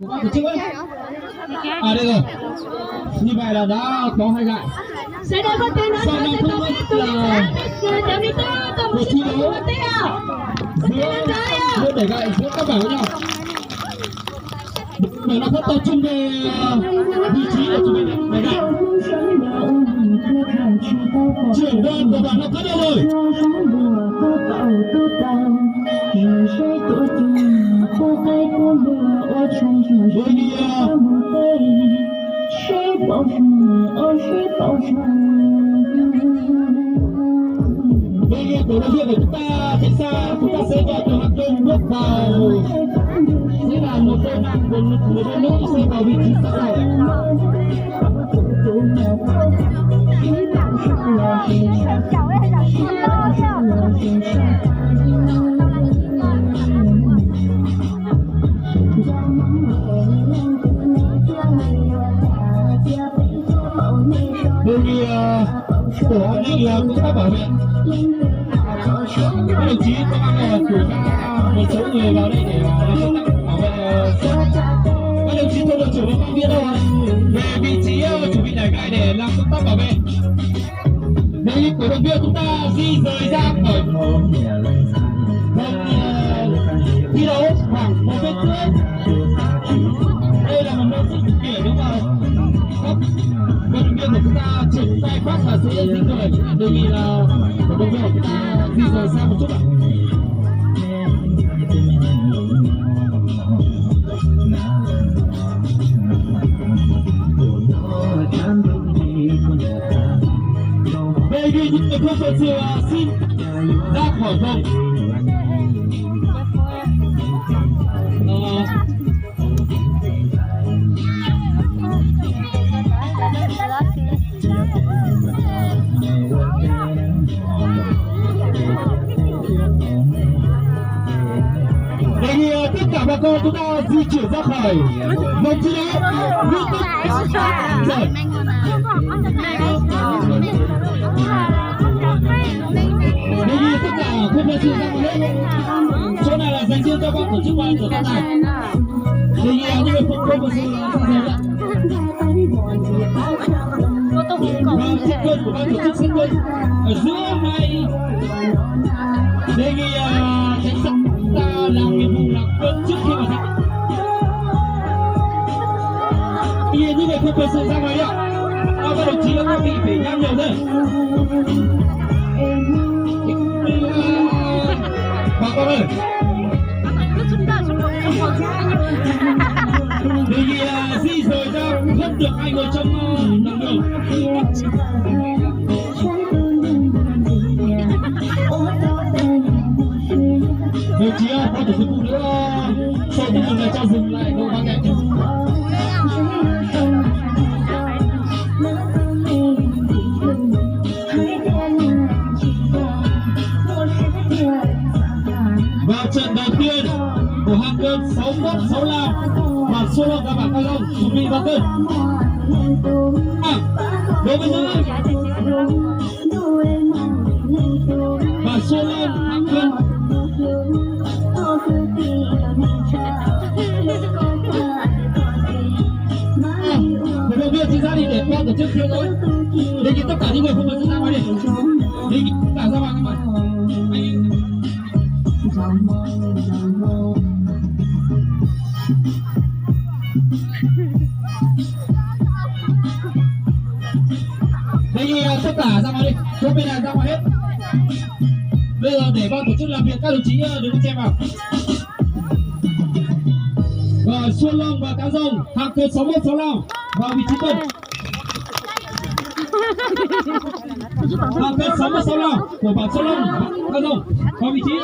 Được chưa ấy? À đây rồi. Như vậy là đã có 2 gại. Sẽ đây có tên Sau đó không biết là cuộc thi đấu giữa 7 gại giữa các bảng với nhau. Để nó tập trung về vị trí để chuẩn bị 7 gại. Trưởng đoàn của bảng nó cắt đâu rồi. Với những cổ động viên của chúng ta trên xa, chúng ta sẽ cho từ hàng công bước vào, sẽ là một đôi nặng của một đôi nữ sẽ vào vị trí sẵn sàng. Đơn vị của hội nghị công tác bảo vệ, các đồng chí công an cử ra một số người vào đây để làm công tác bảo vệ. Các đồng chí tôi được trưởng ban viên đâu về vị trí chuẩn bị đẩy gại để làm công tác bảo vệ. Đề nghị cổ động viên chúng ta di rời ra khỏi thi đấu khoảng 1 mét rưỡi. Đây là một môn sự kiện đúng không? Vận động viên của chúng ta triển khai phát và sẽ di rời. Đề nghị là vận động viên của chúng ta di rời sang một chút ạ. Đề nghị những người không thật sự xin ra khỏi vòng. Đề nghị tất cả bà con chúng ta di chuyển ra khỏi vòng thi đấu. Liên tục rồi. Đề nghị tất cả không nên ra ngoài hết. Chỗ này là dành riêng cho ban tổ chức ban của các này. Đề nghị những người không có sự ra rời ạ. Và thiết quân của ban tổ chức sẽ quân ở giữa hai. Đề nghị tránh sát ta làm nhiệm vụ là quân trước khi vào trận. Tuy nhiên những người không có sự ra ngoài ạ. Các đồng chí các vị phải nhắc nhở đây. Bà con ơi. Đề nghị di rời ra không được ai ngồi trong lòng đường. Đồng chí ban tổ chức cũng nữa sau những người cho dừng lại đâu bao ngày. Vào trận đầu tiên của hàng cân 61-65 và số lượng các bạn Cao Long chuẩn bị vào cân. Đối với nữ và số lượng hàng cân. Cổ động viên xin ra đi để ban tổ chức thiếu lỗi. Đề nghị tất cả những người không muốn ra ngoài đi. Đề nghị tất cả ra ngoài các bạn. Đề nghị tất cả ra ngoài đi. Chỗ bên này ra ngoài hết. Bây giờ để ban tổ chức làm việc, các đồng chí đừng chen vào. Rồi Xuân Long và Cá Rồng hàng cân 61-65 vào vị trí tuần. Hàng cân 61-65 của bảng Xuân Long và Cá Rồng vào vị trí.